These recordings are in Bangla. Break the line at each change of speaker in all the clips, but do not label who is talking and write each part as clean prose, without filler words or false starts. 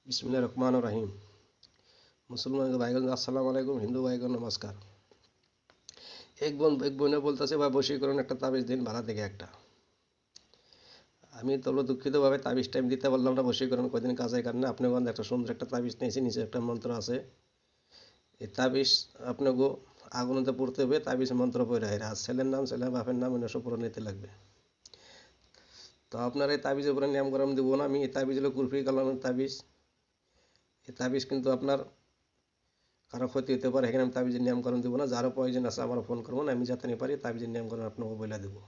बिस्मिल्लाह रहमान रहीम। मुसलमान ভাইগণ আসসালামু আলাইকুম, হিন্দু ভাইগণ নমস্কার। এক বোনে বলতেছে ভাই বশীকরণ একটা তাবিজ দিন ভাড়া থেকে একটা। আমি তবে দুঃখিতভাবে তাবিজ টাইম দিতে পারলাম না, বশীকরণ কদিন কাজে কারণে আপনি একটা সুন্দর একটা তাবিজ নিয়েছি, নিচে একটা মন্ত্র আছে। এই তাবিজ আপনাকে আগুনেতে পড়তে হবে, তাবিজ মন্ত্র পড়ে আর ছেলের নাম ছেলের বাপের নাম এনে সব পড়ে নিতে লাগবে। তো আপনার এই তাবিজের উপরে নিয়ম করাম দিব না আমি। এই তাবিজ হলো কুলফি কালামের তাবিজ। এই তাবিজ কিন্তু আপনার কারো ক্ষতি হতে পারে, এখানে আমি তাবিজের নিয়মকরণ দেবো না। যারও প্রয়োজন আছে আমার ফোন করবো না, আমি যাতে পারি তাবিজের নিয়মকরণ আপনাকে বলে দেবো।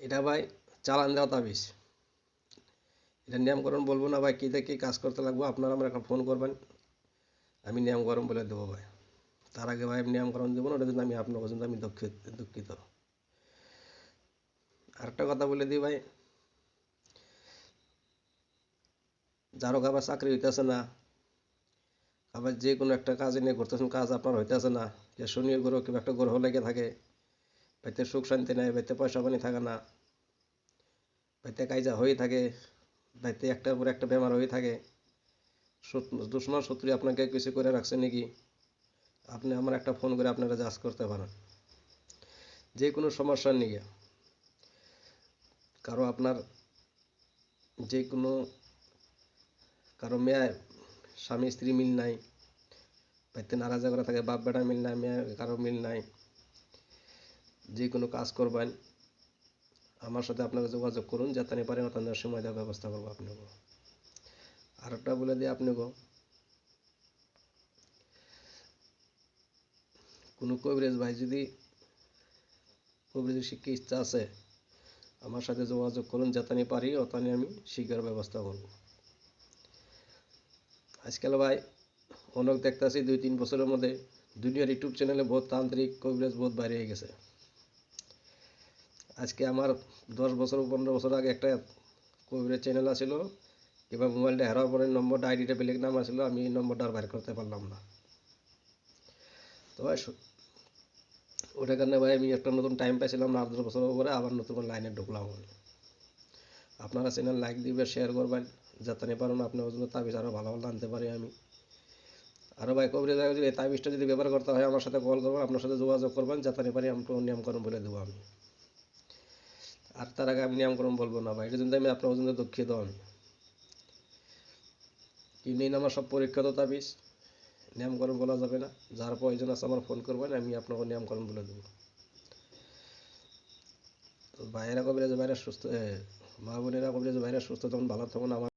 এটা ভাই চালান দেওয়া তাবিজ, এটা নিয়মকরণ বলবো না ভাই, কী থেকে কী কাজ করতে লাগবো আপনারা আমার একটা ফোন করবেন, আমি নিয়মকরণ বলে দেবো ভাই। তার আগে ভাই আমি নিয়মকরণ দেবো না, ওটা জন্য আমি আপনার পর্যন্ত আমি দুঃখিত। আরেকটা কথা বলে দিই ভাই, যারও আবার চাকরি হইতেছে না, আবার যে কোনো একটা কাজ নিয়ে করতেছেন, কাজ আপনার হইতেছে না, যে শনি গ্রহ কিংবা একটা গ্রহ লেগে থাকে, বাড়িতে সুখ শান্তি নেই, বাড়িতে পয়সা পানি থাকে না, বাড়িতে কাইজা হয়ে থাকে, বাড়িতে একটার পর একটা বেমার হয়ে থাকে, দুশ্মন শত্রু আপনাকে কিছু করে রাখছে নাকি, আপনি আমার একটা ফোন করে আপনারা জাজ করতে পারেন। যে কোনো সমস্যা নিয়ে কারো আপনার যে কোনো কারো মেয়ে স্বামী স্ত্রী মিল নাই, বাড়িতে নারাজ করে থাকে, বাপ বেটা মিল নাই, মেয়ে কারো মিল নাই, যে কোনো কাজ করবেন আমার সাথে আপনারা যোগাযোগ করুন, যাতে পারেন আপনাদের সময় দেওয়ার ব্যবস্থা করবো আপনাকে। আর একটা বলে দিই আপনাকে, কোনো কবিরাজ ভাই যদি কবিরাজি শিক্ষার ইচ্ছা আছে আমার সাথে যোগাযোগ করুন, যাতে পারি ওখানে আমি শিক্ষার ব্যবস্থা করব। আজকাল ভাই অনেক দেখতেছি 2-3 বছরের মধ্যে দুনিয়ার ইউটিউব চ্যানেলে বহুত তান্ত্রিক কবিরাজ বহুত বাইরে হয়ে গেছে। আজকে আমার 10 বছর 15 বছর আগে একটা কবিরাজ চ্যানেল আছিল, এবার মোবাইলটা হারার পরে নম্বরটা আইডিটা বেলেগ নাম আসলো, আমি এই নম্বরটা আর বাইর করতে পারলাম না। তো ভাই ওটার কারণে ভাই আমি একটা নতুন টাইম পাইছিলাম না, 10 বছর পরে আবার নতুন লাইনে ঢুকলাম। আপনারা চ্যানেল লাইক দিবেন, শেয়ার করবেন, যাতে পারেন আপনার জন্য তাবিজ আরও ভালো ভালো আনতে পারি আমি। আরও ভাই কবিরাজ যদি এই তাবিজটা যদি ব্যবহার করতে হয় আমার সাথে কল করবেন, আপনার সাথে যোগাযোগ করবেন, যাতে পারি আমি নিয়মকরণ বলে দেবো আমি। আর তার আগে আমি নিয়মকরণ বলবো না ভাই, এটা জন্য আমি আপনার পর্যন্ত দুঃখিত। আমি কিনেই আমার সব পরীক্ষিত তাবিজ, নিয়মকরণ বলা যাবে না। যার প্রয়োজন আছে আমার ফোন করবেন, আমি আপনাকে নিয়মকরণ বলে দেবো। তো ভাইয়েরা কবিরাজ ভাইরা সুস্থ, মা বোনেরা কবিরাজ ভাইরা সুস্থ তখন ভালো তখন আমার